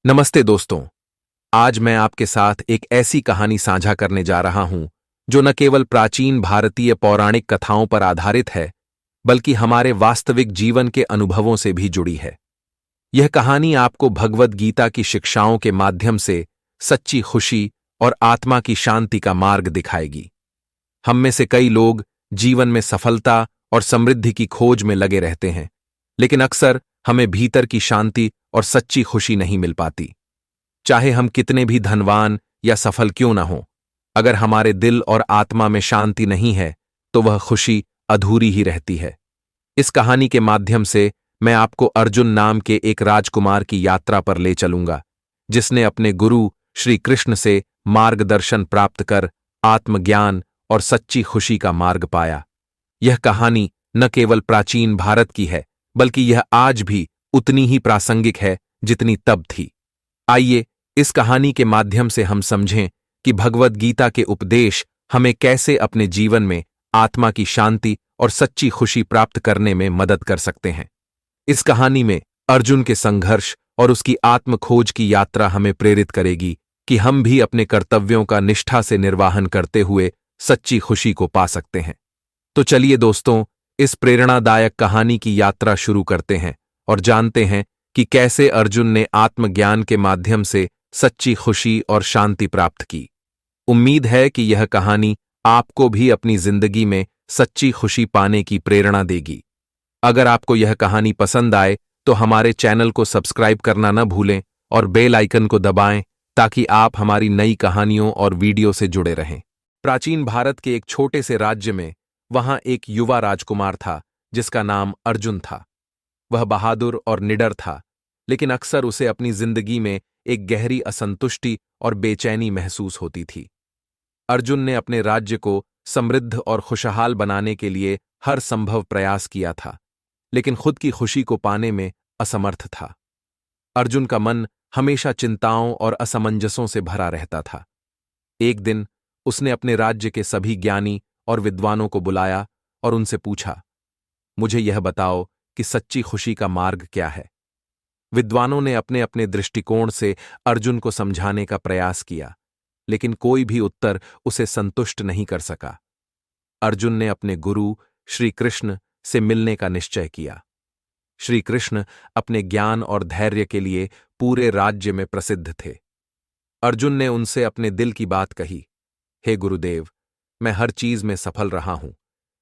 नमस्ते दोस्तों। आज मैं आपके साथ एक ऐसी कहानी साझा करने जा रहा हूं जो न केवल प्राचीन भारतीय पौराणिक कथाओं पर आधारित है, बल्कि हमारे वास्तविक जीवन के अनुभवों से भी जुड़ी है। यह कहानी आपको भगवद गीता की शिक्षाओं के माध्यम से सच्ची खुशी और आत्मा की शांति का मार्ग दिखाएगी। हम में से कई लोग जीवन में सफलता और समृद्धि की खोज में लगे रहते हैं, लेकिन अक्सर हमें भीतर की शांति और सच्ची खुशी नहीं मिल पाती। चाहे हम कितने भी धनवान या सफल क्यों न हों, अगर हमारे दिल और आत्मा में शांति नहीं है तो वह खुशी अधूरी ही रहती है। इस कहानी के माध्यम से मैं आपको अर्जुन नाम के एक राजकुमार की यात्रा पर ले चलूंगा, जिसने अपने गुरु श्री कृष्ण से मार्गदर्शन प्राप्त कर आत्मज्ञान और सच्ची खुशी का मार्ग पाया। यह कहानी न केवल प्राचीन भारत की है, बल्कि यह आज भी उतनी ही प्रासंगिक है जितनी तब थी। आइए इस कहानी के माध्यम से हम समझें कि भगवद गीता के उपदेश हमें कैसे अपने जीवन में आत्मा की शांति और सच्ची खुशी प्राप्त करने में मदद कर सकते हैं। इस कहानी में अर्जुन के संघर्ष और उसकी आत्म खोज की यात्रा हमें प्रेरित करेगी कि हम भी अपने कर्तव्यों का निष्ठा से निर्वाहन करते हुए सच्ची खुशी को पा सकते हैं। तो चलिए दोस्तों, इस प्रेरणादायक कहानी की यात्रा शुरू करते हैं और जानते हैं कि कैसे अर्जुन ने आत्मज्ञान के माध्यम से सच्ची खुशी और शांति प्राप्त की। उम्मीद है कि यह कहानी आपको भी अपनी जिंदगी में सच्ची खुशी पाने की प्रेरणा देगी। अगर आपको यह कहानी पसंद आए तो हमारे चैनल को सब्सक्राइब करना न भूलें और बेल आइकन को दबाएं ताकि आप हमारी नई कहानियों और वीडियो से जुड़े रहें। प्राचीन भारत के एक छोटे से राज्य में वहां एक युवा राजकुमार था जिसका नाम अर्जुन था। वह बहादुर और निडर था, लेकिन अक्सर उसे अपनी जिंदगी में एक गहरी असंतुष्टि और बेचैनी महसूस होती थी। अर्जुन ने अपने राज्य को समृद्ध और खुशहाल बनाने के लिए हर संभव प्रयास किया था, लेकिन खुद की खुशी को पाने में असमर्थ था। अर्जुन का मन हमेशा चिंताओं और असमंजसों से भरा रहता था। एक दिन उसने अपने राज्य के सभी ज्ञानी और विद्वानों को बुलाया और उनसे पूछा, मुझे यह बताओ कि सच्ची खुशी का मार्ग क्या है। विद्वानों ने अपने अपने दृष्टिकोण से अर्जुन को समझाने का प्रयास किया, लेकिन कोई भी उत्तर उसे संतुष्ट नहीं कर सका। अर्जुन ने अपने गुरु श्री कृष्ण से मिलने का निश्चय किया। श्री कृष्ण अपने ज्ञान और धैर्य के लिए पूरे राज्य में प्रसिद्ध थे। अर्जुन ने उनसे अपने दिल की बात कही, हे गुरुदेव, मैं हर चीज में सफल रहा हूं,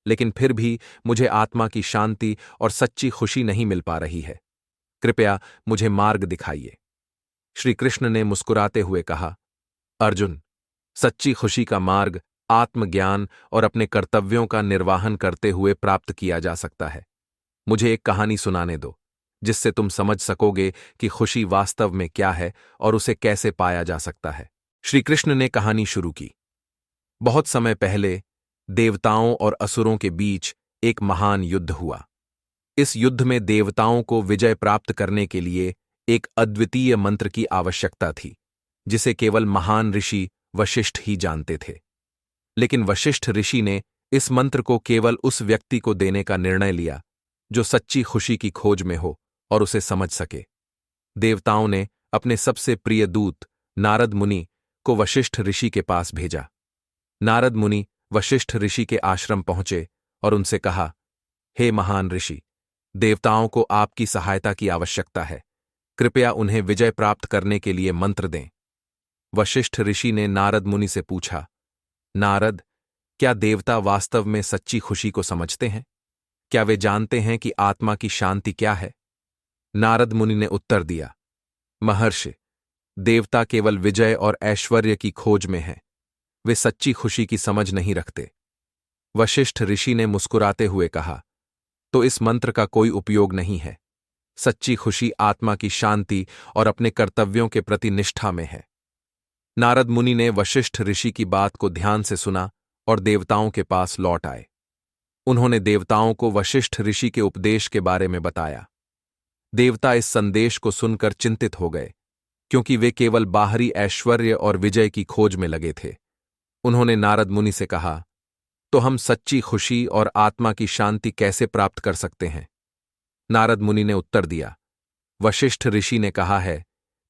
लेकिन फिर भी मुझे आत्मा की शांति और सच्ची खुशी नहीं मिल पा रही है। कृपया मुझे मार्ग दिखाइए। श्री कृष्ण ने मुस्कुराते हुए कहा, अर्जुन, सच्ची खुशी का मार्ग आत्मज्ञान और अपने कर्तव्यों का निर्वाहन करते हुए प्राप्त किया जा सकता है। मुझे एक कहानी सुनाने दो, जिससे तुम समझ सकोगे कि खुशी वास्तव में क्या है और उसे कैसे पाया जा सकता है। श्री कृष्ण ने कहानी शुरू की। बहुत समय पहले देवताओं और असुरों के बीच एक महान युद्ध हुआ। इस युद्ध में देवताओं को विजय प्राप्त करने के लिए एक अद्वितीय मंत्र की आवश्यकता थी, जिसे केवल महान ऋषि वशिष्ठ ही जानते थे। लेकिन वशिष्ठ ऋषि ने इस मंत्र को केवल उस व्यक्ति को देने का निर्णय लिया जो सच्ची खुशी की खोज में हो और उसे समझ सके। देवताओं ने अपने सबसे प्रिय दूत नारद मुनि को वशिष्ठ ऋषि के पास भेजा। नारद मुनि वशिष्ठ ऋषि के आश्रम पहुंचे और उनसे कहा, हे महान ऋषि, देवताओं को आपकी सहायता की आवश्यकता है। कृपया उन्हें विजय प्राप्त करने के लिए मंत्र दें। वशिष्ठ ऋषि ने नारद मुनि से पूछा, नारद, क्या देवता वास्तव में सच्ची खुशी को समझते हैं? क्या वे जानते हैं कि आत्मा की शांति क्या है? नारद मुनि ने उत्तर दिया, महर्षि, देवता केवल विजय और ऐश्वर्य की खोज में हैं। वे सच्ची खुशी की समझ नहीं रखते। वशिष्ठ ऋषि ने मुस्कुराते हुए कहा, तो इस मंत्र का कोई उपयोग नहीं है। सच्ची खुशी आत्मा की शांति और अपने कर्तव्यों के प्रति निष्ठा में है। नारद मुनि ने वशिष्ठ ऋषि की बात को ध्यान से सुना और देवताओं के पास लौट आए। उन्होंने देवताओं को वशिष्ठ ऋषि के उपदेश के बारे में बताया। देवता इस संदेश को सुनकर चिंतित हो गए, क्योंकि वे केवल बाहरी ऐश्वर्य और विजय की खोज में लगे थे। उन्होंने नारद मुनि से कहा, तो हम सच्ची खुशी और आत्मा की शांति कैसे प्राप्त कर सकते हैं? नारद मुनि ने उत्तर दिया, वशिष्ठ ऋषि ने कहा है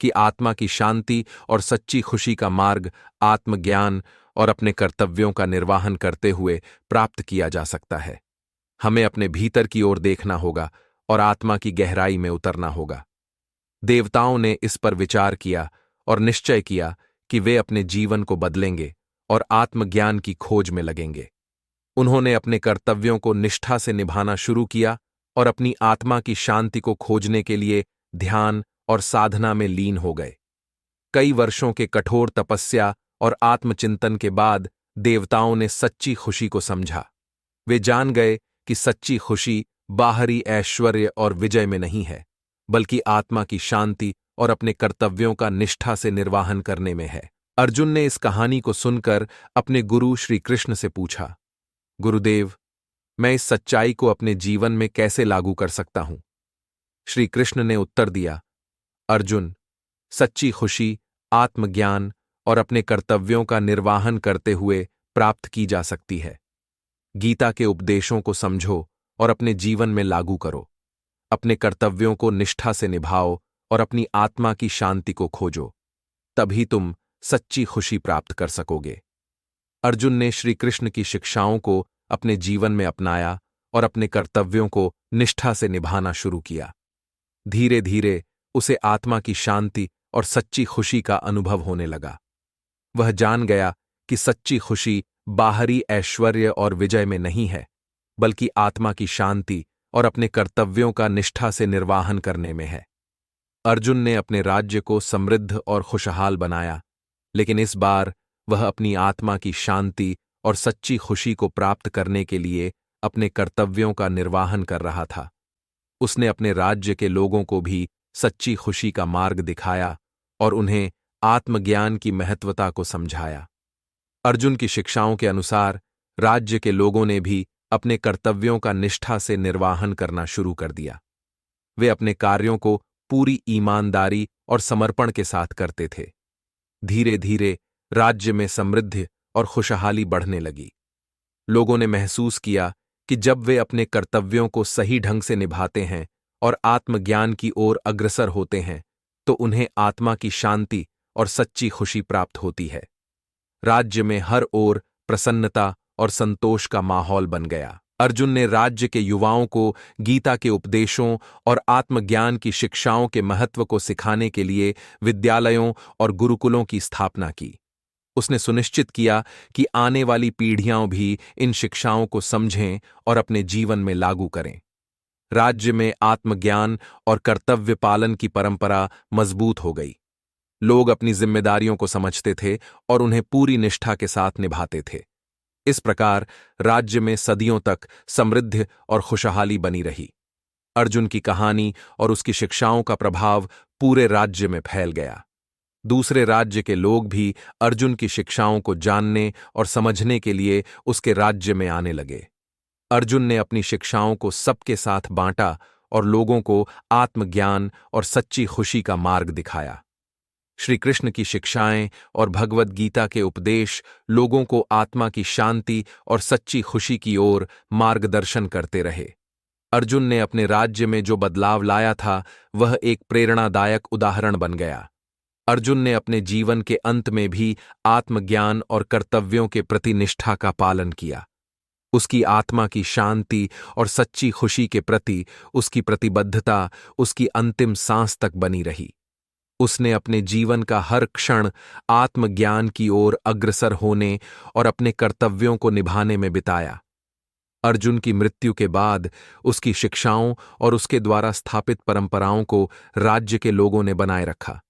कि आत्मा की शांति और सच्ची खुशी का मार्ग आत्मज्ञान और अपने कर्तव्यों का निर्वहन करते हुए प्राप्त किया जा सकता है। हमें अपने भीतर की ओर देखना होगा और आत्मा की गहराई में उतरना होगा। देवताओं ने इस पर विचार किया और निश्चय किया कि वे अपने जीवन को बदलेंगे और आत्मज्ञान की खोज में लगेंगे। उन्होंने अपने कर्तव्यों को निष्ठा से निभाना शुरू किया और अपनी आत्मा की शांति को खोजने के लिए ध्यान और साधना में लीन हो गए। कई वर्षों के कठोर तपस्या और आत्मचिंतन के बाद देवताओं ने सच्ची खुशी को समझा। वे जान गए कि सच्ची खुशी बाहरी ऐश्वर्य और विजय में नहीं है, बल्कि आत्मा की शांति और अपने कर्तव्यों का निष्ठा से निर्वाहन करने में है। अर्जुन ने इस कहानी को सुनकर अपने गुरु श्री कृष्ण से पूछा, गुरुदेव, मैं इस सच्चाई को अपने जीवन में कैसे लागू कर सकता हूं? श्री कृष्ण ने उत्तर दिया, अर्जुन, सच्ची खुशी आत्मज्ञान और अपने कर्तव्यों का निर्वाहन करते हुए प्राप्त की जा सकती है। गीता के उपदेशों को समझो और अपने जीवन में लागू करो। अपने कर्तव्यों को निष्ठा से निभाओ और अपनी आत्मा की शांति को खोजो। तभी तुम सच्ची खुशी प्राप्त कर सकोगे। अर्जुन ने श्री कृष्ण की शिक्षाओं को अपने जीवन में अपनाया और अपने कर्तव्यों को निष्ठा से निभाना शुरू किया। धीरे धीरे उसे आत्मा की शांति और सच्ची खुशी का अनुभव होने लगा। वह जान गया कि सच्ची खुशी बाहरी ऐश्वर्य और विजय में नहीं है, बल्कि आत्मा की शांति और अपने कर्तव्यों का निष्ठा से निर्वाहन करने में है। अर्जुन ने अपने राज्य को समृद्ध और खुशहाल बनाया, लेकिन इस बार वह अपनी आत्मा की शांति और सच्ची खुशी को प्राप्त करने के लिए अपने कर्तव्यों का निर्वाहन कर रहा था। उसने अपने राज्य के लोगों को भी सच्ची खुशी का मार्ग दिखाया और उन्हें आत्मज्ञान की महत्वता को समझाया। अर्जुन की शिक्षाओं के अनुसार राज्य के लोगों ने भी अपने कर्तव्यों का निष्ठा से निर्वाहन करना शुरू कर दिया। वे अपने कार्यों को पूरी ईमानदारी और समर्पण के साथ करते थे। धीरे धीरे राज्य में समृद्धि और खुशहाली बढ़ने लगी। लोगों ने महसूस किया कि जब वे अपने कर्तव्यों को सही ढंग से निभाते हैं और आत्मज्ञान की ओर अग्रसर होते हैं, तो उन्हें आत्मा की शांति और सच्ची खुशी प्राप्त होती है। राज्य में हर ओर प्रसन्नता और संतोष का माहौल बन गया। अर्जुन ने राज्य के युवाओं को गीता के उपदेशों और आत्मज्ञान की शिक्षाओं के महत्व को सिखाने के लिए विद्यालयों और गुरुकुलों की स्थापना की। उसने सुनिश्चित किया कि आने वाली पीढ़ियां भी इन शिक्षाओं को समझें और अपने जीवन में लागू करें। राज्य में आत्मज्ञान और कर्तव्य पालन की परंपरा मजबूत हो गई। लोग अपनी जिम्मेदारियों को समझते थे और उन्हें पूरी निष्ठा के साथ निभाते थे। इस प्रकार राज्य में सदियों तक समृद्धि और खुशहाली बनी रही। अर्जुन की कहानी और उसकी शिक्षाओं का प्रभाव पूरे राज्य में फैल गया। दूसरे राज्य के लोग भी अर्जुन की शिक्षाओं को जानने और समझने के लिए उसके राज्य में आने लगे। अर्जुन ने अपनी शिक्षाओं को सबके साथ बांटा और लोगों को आत्मज्ञान और सच्ची खुशी का मार्ग दिखाया। श्री कृष्ण की शिक्षाएं और भगवद गीता के उपदेश लोगों को आत्मा की शांति और सच्ची खुशी की ओर मार्गदर्शन करते रहे। अर्जुन ने अपने राज्य में जो बदलाव लाया था, वह एक प्रेरणादायक उदाहरण बन गया। अर्जुन ने अपने जीवन के अंत में भी आत्मज्ञान और कर्तव्यों के प्रति निष्ठा का पालन किया। उसकी आत्मा की शांति और सच्ची खुशी के प्रति उसकी प्रतिबद्धता उसकी अंतिम सांस तक बनी रही। उसने अपने जीवन का हर क्षण आत्मज्ञान की ओर अग्रसर होने और अपने कर्तव्यों को निभाने में बिताया। अर्जुन की मृत्यु के बाद उसकी शिक्षाओं और उसके द्वारा स्थापित परंपराओं को राज्य के लोगों ने बनाए रखा।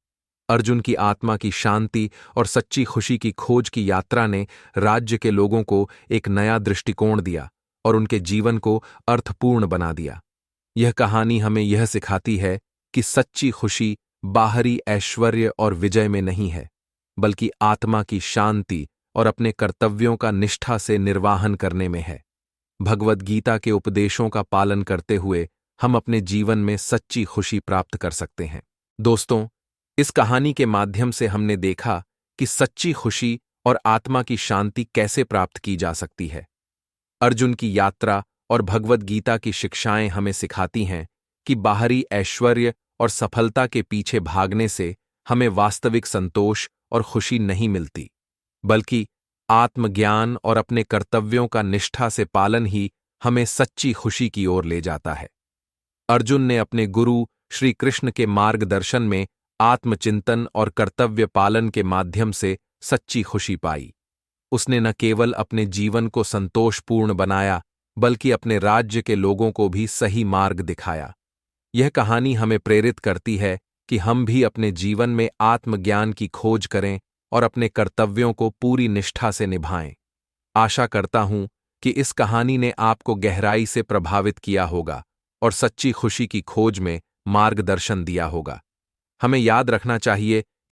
अर्जुन की आत्मा की शांति और सच्ची खुशी की खोज की यात्रा ने राज्य के लोगों को एक नया दृष्टिकोण दिया और उनके जीवन को अर्थपूर्ण बना दिया। यह कहानी हमें यह सिखाती है कि सच्ची खुशी बाहरी ऐश्वर्य और विजय में नहीं है, बल्कि आत्मा की शांति और अपने कर्तव्यों का निष्ठा से निर्वाहन करने में है। भगवद गीता के उपदेशों का पालन करते हुए हम अपने जीवन में सच्ची खुशी प्राप्त कर सकते हैं। दोस्तों, इस कहानी के माध्यम से हमने देखा कि सच्ची खुशी और आत्मा की शांति कैसे प्राप्त की जा सकती है। अर्जुन की यात्रा और भगवद गीता की शिक्षाएं हमें सिखाती हैं कि बाहरी ऐश्वर्य और सफलता के पीछे भागने से हमें वास्तविक संतोष और खुशी नहीं मिलती, बल्कि आत्मज्ञान और अपने कर्तव्यों का निष्ठा से पालन ही हमें सच्ची खुशी की ओर ले जाता है। अर्जुन ने अपने गुरु श्री कृष्ण के मार्गदर्शन में आत्मचिंतन और कर्तव्य पालन के माध्यम से सच्ची खुशी पाई। उसने न केवल अपने जीवन को संतोषपूर्ण बनाया, बल्कि अपने राज्य के लोगों को भी सही मार्ग दिखाया। यह कहानी हमें प्रेरित करती है कि हम भी अपने जीवन में आत्मज्ञान की खोज करें और अपने कर्तव्यों को पूरी निष्ठा से निभाएं। आशा करता हूं कि इस कहानी ने आपको गहराई से प्रभावित किया होगा और सच्ची खुशी की खोज में मार्गदर्शन दिया होगा। हमें याद रखना चाहिए